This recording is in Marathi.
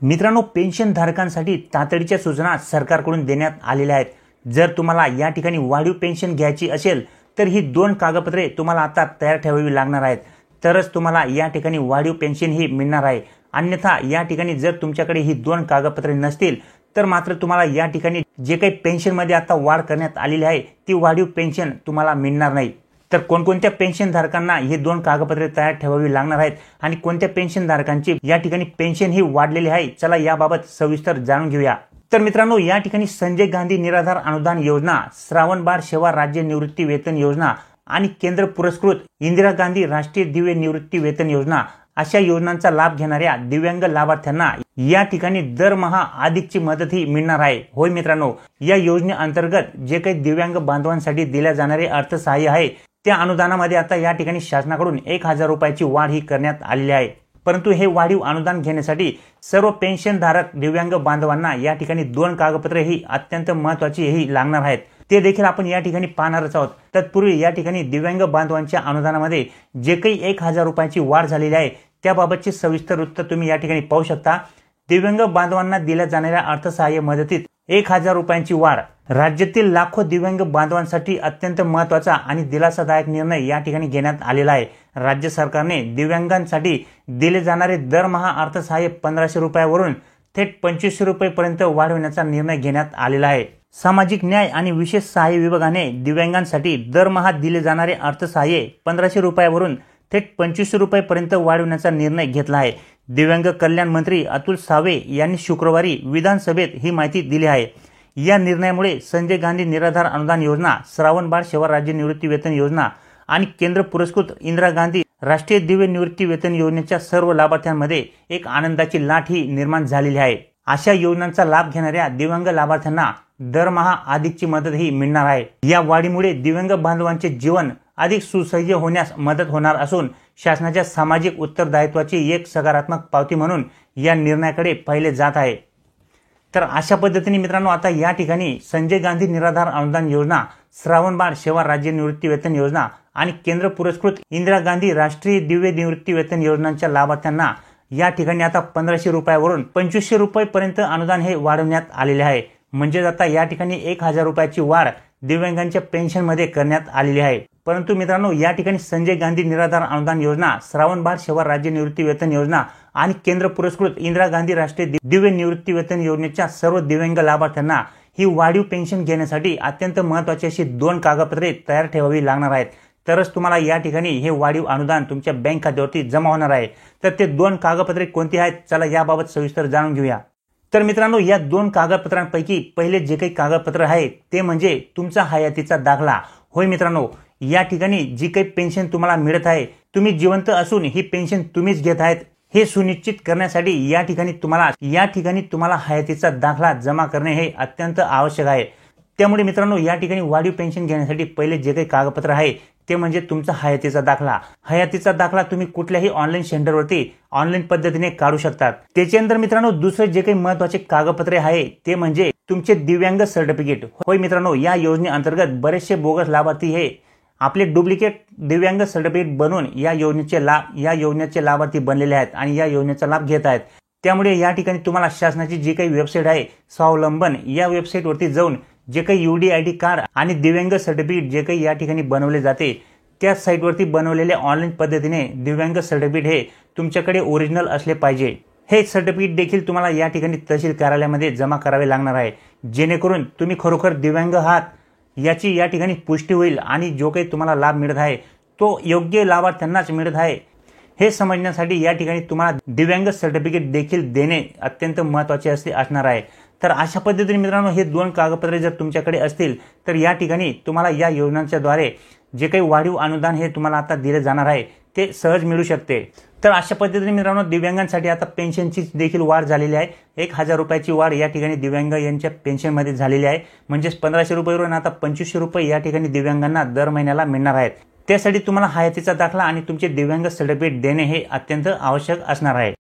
मित्रांनो, पेन्शन धारकांसाठी तातडीच्या सूचना सरकारकडून देण्यात आलेल्या आहेत। जर तुम्हाला या ठिकाणी वाढीव पेन्शन घ्यायची असेल तर ही दोन कागदपत्रे तुम्हाला आता तयार ठेवावी लागणार आहेत, तरच तुम्हाला या ठिकाणी वाढीव पेन्शन ही मिळणार आहे। अन्यथा या ठिकाणी जर तुमच्याकडे ही दोन कागदपत्रे नसतील तर मात्र तुम्हाला या ठिकाणी जे काही पेन्शन मध्ये आता वाढ करण्यात आलेली आहे ती वाढीव पेन्शन तुम्हाला मिळणार नाही। तर कोणकोणत्या पेन्शन धारकांना हे दोन कागदपत्रे तयार ठेवावी लागणार आहेत आणि कोणत्या पेन्शन धारकांची या ठिकाणी पेन्शन ही वाढलेली आहे, चला याबाबत सविस्तर जाणून घेऊया। तर मित्रांनो, या ठिकाणी संजय गांधी निराधार अनुदान योजना, श्रावण बाळ सेवा राज्य निवृत्ती वेतन योजना आणि केंद्र पुरस्कृत इंदिरा गांधी राष्ट्रीय दिव्य निवृत्ती वेतन योजना अशा योजनांचा लाभ घेणाऱ्या दिव्यांग लाभार्थ्यांना या ठिकाणी दरमहा अधिकची मदत ही मिळणार आहे। होय मित्रांनो, या योजनेअंतर्गत जे काही दिव्यांग बांधवांसाठी दिल्या जाणारे अर्थसहाय्य आहे त्या अनुदानामध्ये आता या ठिकाणी शासनाकडून 1000 रुपयाची वाढ ही करण्यात आलेली आहे। परंतु हे वाढीव अनुदान घेण्यासाठी सर्व पेन्शन धारक दिव्यांग बांधवांना या ठिकाणी दोन कागदपत्रे ही अत्यंत महत्त्वाची ही लागणार आहेत, ते देखील आपण या ठिकाणी पाहणारच आहोत। तत्पूर्वी या ठिकाणी दिव्यांग बांधवांच्या अनुदानामध्ये जे काही 1000 रुपयाची वाढ झालेली आहे त्याबाबतचे सविस्तर वृत्त तुम्ही या ठिकाणी पाहू शकता। दिव्यांग बांधवांना दिल्या जाणाऱ्या अर्थसहाय्य मदतीत 1000 रुपयांची वाढ राज्यातील लाखो दिव्यांग बांधवांसाठी अत्यंत महत्त्वाचा आणि दिलासादायक निर्णय या ठिकाणी घेण्यात आलेला आहे। राज्य सरकारने दिव्यांगांसाठी दिले जाणारे दरमहा अर्थसहाय्य 1500 रुपयावरून थेट 2500 रुपयेपर्यंत वाढवण्याचा निर्णय घेण्यात आलेला आहे। सामाजिक न्याय आणि विशेष सहाय्य विभागाने दिव्यांगांसाठी दरमहा दिले जाणारे अर्थसहाय्य 1500 रुपयावरून थेट 2500 रुपयेपर्यंत वाढवण्याचा निर्णय घेतला आहे। दिव्यांग कल्याण मंत्री अतुल सावे यांनी शुक्रवारी विधानसभेत ही माहिती दिली आहे। या निर्णयामुळे संजय गांधी निराधार अनुदान योजना, श्रावण बाळ सेवा राज्य निवृत्ती वेतन योजना आणि केंद्र पुरस्कृत इंदिरा गांधी राष्ट्रीय दिव्य निवृत्ती वेतन योजनेच्या सर्व लाभार्थ्यांमध्ये एक आनंदाची लाट ही निर्माण झालेली आहे। अशा योजनांचा लाभ घेणाऱ्या दिव्यांग लाभार्थ्यांना दरमहा अधिकची मदत ही मिळणार आहे। या वाढीमुळे दिव्यांग बांधवांचे जीवन अधिक सुसह्य होण्यास मदत होणार असून शासनाच्या सामाजिक उत्तरदायित्वाची एक सकारात्मक पावती म्हणून या निर्णयाकडे पाहिले जात आहे। तर अशा पद्धतीने मित्रांनो, आता या ठिकाणी संजय गांधी निराधार अनुदान योजना, श्रावण बाळ सेवा राज्य निवृत्ती वेतन योजना आणि केंद्र पुरस्कृत इंदिरा गांधी राष्ट्रीय दिव्य निवृत्ती वेतन योजनांच्या लाभार्थ्यांना या ठिकाणी आता 1500 रुपयावरून 2500 रुपयेपर्यंत अनुदान हे वाढवण्यात आलेले आहे। म्हणजे आता या ठिकाणी 1000 रुपयाची वाढ दिव्यांगांच्या पेन्शन मध्ये करण्यात आलेली आहे। परंतु मित्रांनो, या ठिकाणी संजय गांधी निराधार अनुदान योजना, श्रावण बाळ सेवा राज्य निवृत्ती वेतन योजना आणि केंद्र पुरस्कृत इंदिरा गांधी राष्ट्रीय दिव्य निवृत्ती वेतन योजनेच्या सर्व दिव्यांग लाभार्थ्यांना ही वाढीव पेन्शन घेण्यासाठी अत्यंत महत्त्वाची अशी दोन कागदपत्रे तयार ठेवावी लागणार आहेत, तरच तुम्हाला या ठिकाणी हे वाढीव अनुदान तुमच्या बँक खात्यावरती जमा होणार आहे। तर ते दोन कागदपत्रे कोणती आहेत, चला याबाबत सविस्तर जाणून घेऊया। तर मित्रांनो, या दोन कागदपत्रांपैकी पहिले जे काही कागदपत्र आहे ते म्हणजे तुमचा हयातीचा दाखला। होय मित्रांनो, या ठिकाणी जी काही पेन्शन तुम्हाला मिळत आहे, तुम्ही जिवंत असून ही पेन्शन तुम्हीच घेत आहेत हे सुनिश्चित करण्यासाठी या ठिकाणी तुम्हाला हयातीचा दाखला जमा करणे हे अत्यंत आवश्यक आहे। त्यामुळे मित्रांनो, या ठिकाणी वाढीव पेन्शन घेण्यासाठी पहिले जे काही कागदपत्र आहे ते म्हणजे तुमचा हयातीचा दाखला। हयातीचा दाखला तुम्ही कुठल्याही ऑनलाईन सेंटरवरती ऑनलाईन पद्धतीने काढू शकतात। त्याच्यानंतर मित्रांनो, दुसरे जे काही महत्त्वाचे कागदपत्रे आहे ते म्हणजे तुमचे दिव्यांग सर्टिफिकेट। होय मित्रांनो, या योजनेअंतर्गत बरेचसे बोगस लाभार्थी हे आपले डुप्लिकेट दिव्यांग सर्टिफिकेट बनवून या योजनेचे लाभार्थी बनलेले आहेत आणि या योजनेचा लाभ घेत आहेत। त्यामुळे या ठिकाणी तुम्हाला शासनाची जी काही वेबसाईट आहे स्वावलंबन, या वेबसाईटवरती जाऊन जे काही UDID कार्ड आणि दिव्यांग सर्टिफिकेट जे काही या ठिकाणी बनवले जाते त्या साईटवरती बनवलेले ऑनलाईन पद्धतीने दिव्यांग सर्टिफिकेट हे तुमच्याकडे ओरिजिनल असले पाहिजे। हे सर्टिफिकेट देखील तुम्हाला या ठिकाणी तहसील कार्यालयामध्ये जमा करावे लागणार आहे, जेणेकरून तुम्ही खरोखर दिव्यांग आहात याची या ठिकाणी पुष्टी होईल आणि जो काही तुम्हाला लाभ मिळत आहे तो योग्य लाभार्थ्यांनाच मिळत आहे हे समजण्यासाठी या ठिकाणी तुम्हाला दिव्यांग सर्टिफिकेट देखील देणे अत्यंत महत्त्वाचे असणार आहे। तर अशा पद्धतीने मित्रांनो, हे दोन कागदपत्रे जर तुमच्याकडे असतील तर या ठिकाणी तुम्हाला या योजनांच्या द्वारे जे काही वाढीव अनुदान हे तुम्हाला आता दिले जाणार आहे ते सहज मिळू शकते। तर अशा पद्धतीने मित्रांनो, दिव्यांगांसाठी आता पेन्शनची देखील वाढ झालेली आहे। 1000 रुपयाची वाढ या ठिकाणी दिव्यांग यांच्या पेन्शनमध्ये झालेली आहे। म्हणजेच 1500 रुपयावरून आता 2500 रुपये या ठिकाणी दिव्यांगांना दर महिन्याला मिळणार आहेत। त्यासाठी तुम्हाला हयातीचा दाखला आणि तुमचे दिव्यांग सर्टिफिकेट देणे हे अत्यंत आवश्यक असणार आहे।